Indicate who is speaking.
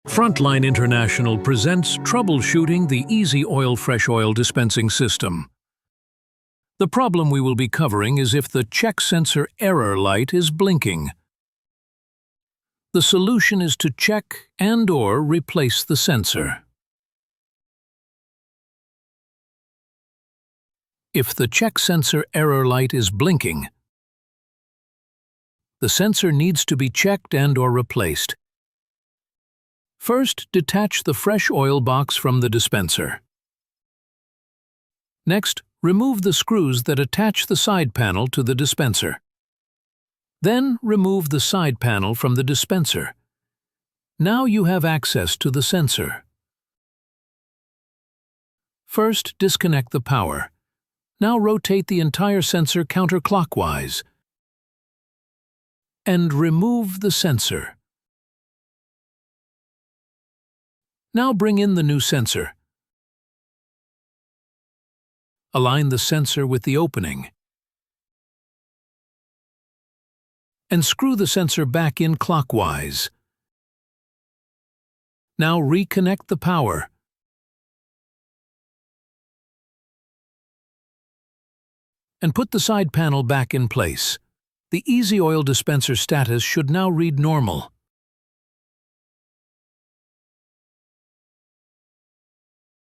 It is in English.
Speaker 1: Frontline International presents troubleshooting the Easy Oil Fresh Oil dispensing system. The problem we will be covering is if the check sensor error light is blinking. The solution is to check and/or replace the sensor. If the check sensor error light is blinking, the sensor needs to be checked and/or replaced. First, detach the fresh oil box from the dispenser. Next, remove the screws that attach the side panel to the dispenser. Then, remove the side panel from the dispenser. Now you have access to the sensor. First, disconnect the power. Now rotate the entire sensor counterclockwise and remove the sensor. Now bring in the new sensor. Align the sensor with the opening and screw the sensor back in clockwise. Now reconnect the power. And put the side panel back in place. The Easy Oil dispenser status should now read normal.